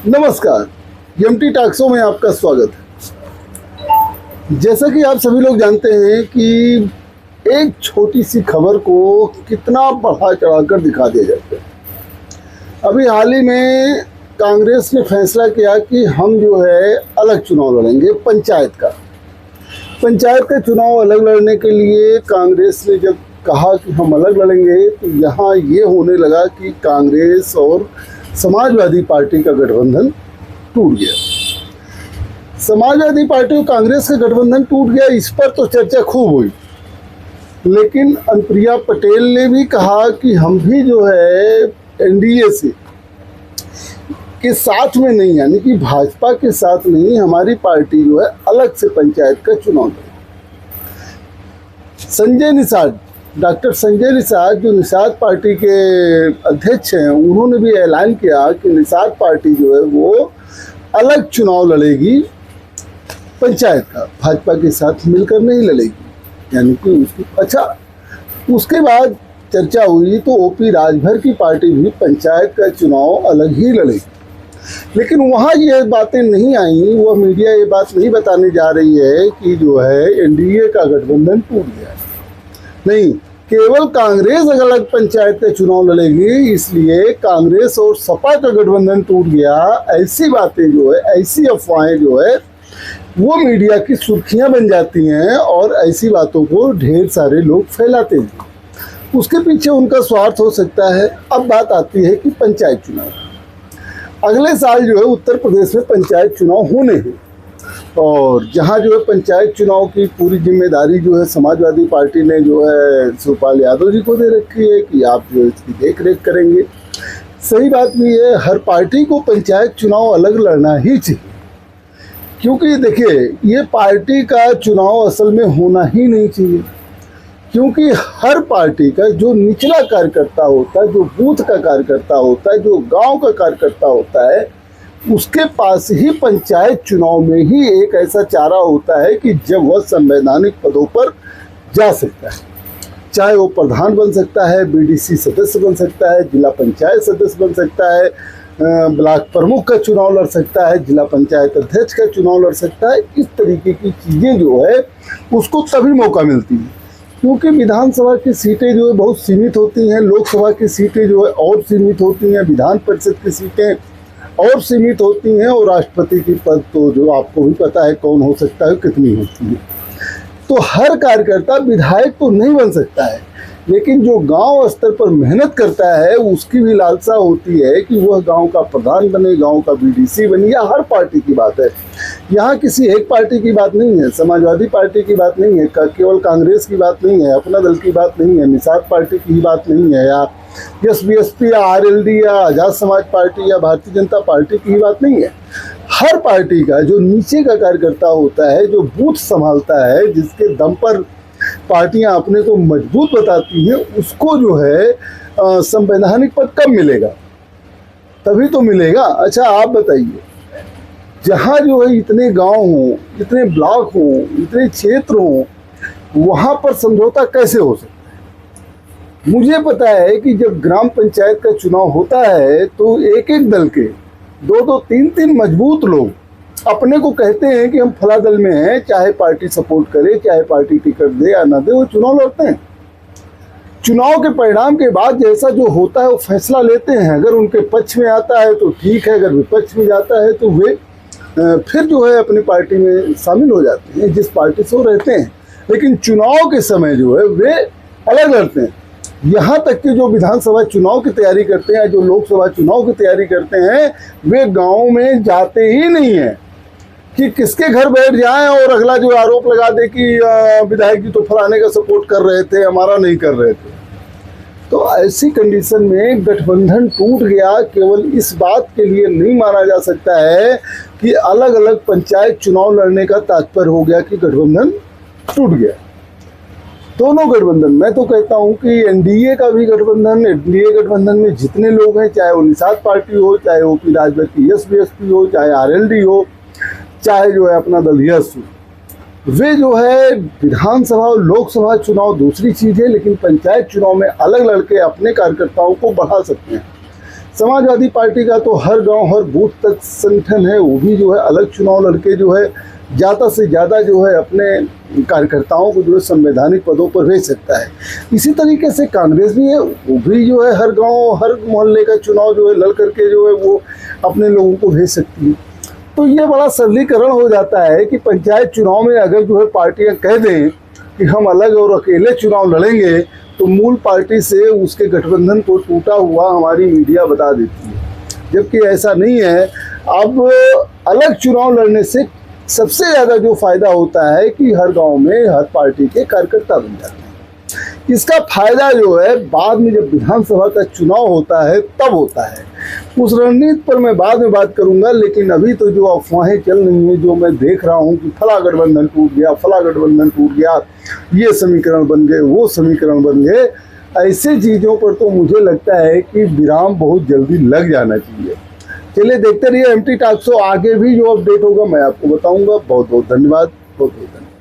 नमस्कार, एमटी टॉक्सो में आपका स्वागत है। जैसा कि आप सभी लोग जानते हैं कि एक छोटी सी खबर को कितना बढ़ा चढ़ाकर दिखा दिया जाता है। अभी हाल ही में कांग्रेस ने फैसला किया कि हम जो है अलग चुनाव लड़ेंगे, पंचायत का चुनाव अलग लड़ने के लिए कांग्रेस ने जब कहा कि हम अलग लड़ेंगे तो यहाँ ये होने लगा कि कांग्रेस और समाजवादी पार्टी का गठबंधन टूट गया। समाजवादी पार्टी और कांग्रेस का गठबंधन टूट गया, इस पर तो चर्चा खूब हुई, लेकिन अनुप्रिया पटेल ने भी कहा कि हम भी जो है एनडीए से के साथ में नहीं, यानी कि भाजपा के साथ नहीं, हमारी पार्टी जो है अलग से पंचायत का चुनाव लड़ेगी। संजय निषाद, डॉक्टर संजय निषाद जो निषाद पार्टी के अध्यक्ष हैं, उन्होंने भी ऐलान किया कि निषाद पार्टी जो है वो अलग चुनाव लड़ेगी पंचायत का, भाजपा के साथ मिलकर नहीं लड़ेगी, यानी कि उसके बाद चर्चा हुई तो ओपी राजभर की पार्टी भी पंचायत का चुनाव अलग ही लड़ेगी। लेकिन वहाँ ये बातें नहीं आई, वह मीडिया ये बात नहीं बताने जा रही है कि जो है एनडीए का गठबंधन टूट गया है। नहीं, केवल कांग्रेस अलग पंचायत का चुनाव लड़ेगी, इसलिए कांग्रेस और सपा का गठबंधन टूट गया, ऐसी बातें जो है, ऐसी अफवाहें जो है वो मीडिया की सुर्खियां बन जाती हैं और ऐसी बातों को ढेर सारे लोग फैलाते हैं। उसके पीछे उनका स्वार्थ हो सकता है। अब बात आती है कि पंचायत चुनाव, अगले साल जो है उत्तर प्रदेश में पंचायत चुनाव होने हैं और जहां जो है पंचायत चुनाव की पूरी जिम्मेदारी जो है समाजवादी पार्टी ने जो है शिवपाल यादव जी को दे रखी है कि आप जो इसकी देख रेख करेंगे। सही बात भी है, हर पार्टी को पंचायत चुनाव अलग लड़ना ही चाहिए, क्योंकि देखिए ये पार्टी का चुनाव असल में होना ही नहीं चाहिए, क्योंकि हर पार्टी का जो निचला कार्यकर्ता होता है, जो बूथ का कार्यकर्ता होता है, जो गांव का कार्यकर्ता होता है, उसके पास ही पंचायत चुनाव में ही एक ऐसा चारा होता है कि जब वह संवैधानिक पदों पर जा सकता है, चाहे वो प्रधान बन सकता है, बीडीसी सदस्य बन सकता है, जिला पंचायत सदस्य बन सकता है, ब्लॉक प्रमुख का चुनाव लड़ सकता है, जिला पंचायत अध्यक्ष का चुनाव लड़ सकता है। इस तरीके की चीज़ें जो है उसको तभी मौका मिलती है, क्योंकि विधानसभा की सीटें जो है बहुत सीमित होती हैं, लोकसभा की सीटें जो है और सीमित होती हैं, विधान परिषद की सीटें और सीमित होती हैं और राष्ट्रपति की पद तो जो आपको भी पता है कौन हो सकता है, कितनी होती है। तो हर कार्यकर्ता विधायक तो नहीं बन सकता है, लेकिन जो गांव स्तर पर मेहनत करता है उसकी भी लालसा होती है कि वह गांव का प्रधान बने, गांव का बीडीसी बने। यह हर पार्टी की बात है, यहाँ किसी एक पार्टी की बात नहीं है, समाजवादी पार्टी की बात नहीं है, केवल कांग्रेस की बात नहीं है, अपना दल की बात नहीं है, निषाद पार्टी की ही बात नहीं है, या एसबीएसपी या आरएलडी या आज़ाद समाज पार्टी या भारतीय जनता पार्टी की ही बात नहीं है। हर पार्टी का जो नीचे का कार्यकर्ता होता है, जो बूथ संभालता है, जिसके दम पर पार्टियां अपने को मजबूत बताती हैं, उसको जो है संवैधानिक पद कब मिलेगा? तभी तो मिलेगा। अच्छा आप बताइए, जहाँ जो है इतने गांव हों, इतने ब्लॉक हों, इतने क्षेत्र हों, वहाँ पर समझौता कैसे हो सकता है? मुझे पता है कि जब ग्राम पंचायत का चुनाव होता है तो एक एक दल के दो दो तीन तीन मजबूत लोग अपने को कहते हैं कि हम फला दल में हैं, चाहे पार्टी सपोर्ट करे, चाहे पार्टी टिकट दे या ना दे, वो चुनाव लड़ते हैं। चुनाव के परिणाम के बाद जैसा जो होता है वो फैसला लेते हैं। अगर उनके पक्ष में आता है तो ठीक है, अगर विपक्ष में जाता है तो वे फिर जो है अपनी पार्टी में शामिल हो जाते हैं, जिस पार्टी से वो रहते हैं। लेकिन चुनाव के समय जो है वे अलग लड़ते हैं। यहाँ तक कि जो विधानसभा चुनाव की तैयारी करते हैं, जो लोकसभा चुनाव की तैयारी करते हैं, वे गाँव में जाते ही नहीं हैं कि किसके घर बैठ जाएं और अगला जो आरोप लगा दे कि विधायक जी तो फलाने का सपोर्ट कर रहे थे, हमारा नहीं कर रहे थे। तो ऐसी कंडीशन में गठबंधन टूट गया। केवल इस बात के लिए नहीं माना जा सकता है कि अलग अलग पंचायत चुनाव लड़ने का तात्पर्य हो गया कि गठबंधन टूट गया। दोनों गठबंधन, मैं तो कहता हूं कि एनडीए का भी गठबंधन, एनडीए गठबंधन में जितने लोग हैं, चाहे वो निषाद पार्टी हो, चाहे ओपी राजभर की एसबीएसपी हो, चाहे आरएलडी हो, चाहे जो है अपना दल यस हो, वे जो है विधानसभा और लोकसभा चुनाव दूसरी चीज़ है, लेकिन पंचायत चुनाव में अलग लड़के अपने कार्यकर्ताओं को बढ़ा सकते हैं। समाजवादी पार्टी का तो हर गांव हर बूथ तक संगठन है, वो भी जो है अलग चुनाव लड़के जो है ज़्यादा से ज़्यादा जो है अपने कार्यकर्ताओं को जो है संवैधानिक पदों पर भेज सकता है। इसी तरीके से कांग्रेस भी है, वो भी जो है हर गांव हर मोहल्ले का चुनाव जो है लड़ करके जो है वो अपने लोगों को भेज सकती है। तो ये बड़ा सरलीकरण हो जाता है कि पंचायत चुनाव में अगर जो है पार्टियां कह दें कि हम अलग और अकेले चुनाव लड़ेंगे, तो मूल पार्टी से उसके गठबंधन को टूटा हुआ हमारी मीडिया बता देती है, जबकि ऐसा नहीं है। अब अलग चुनाव लड़ने से सबसे ज़्यादा जो फायदा होता है कि हर गांव में हर पार्टी के कार्यकर्ता बन जाते हैं। इसका फायदा जो है बाद में जब विधानसभा का चुनाव होता है तब होता है। उस रणनीति पर मैं बाद में बात करूंगा, लेकिन अभी तो जो अफवाहें चल रही हैं, जो मैं देख रहा हूं कि फला गठबंधन टूट गया, फला गठबंधन टूट गया, ये समीकरण बन गए, वो समीकरण बन गए, ऐसे चीज़ों पर तो मुझे लगता है कि विराम बहुत जल्दी लग जाना चाहिए। चलिए देखते रहिए एमटी टॉक शो, आगे भी जो अपडेट होगा मैं आपको बताऊंगा। बहुत बहुत धन्यवाद, बहुत बहुत धन्यवाद।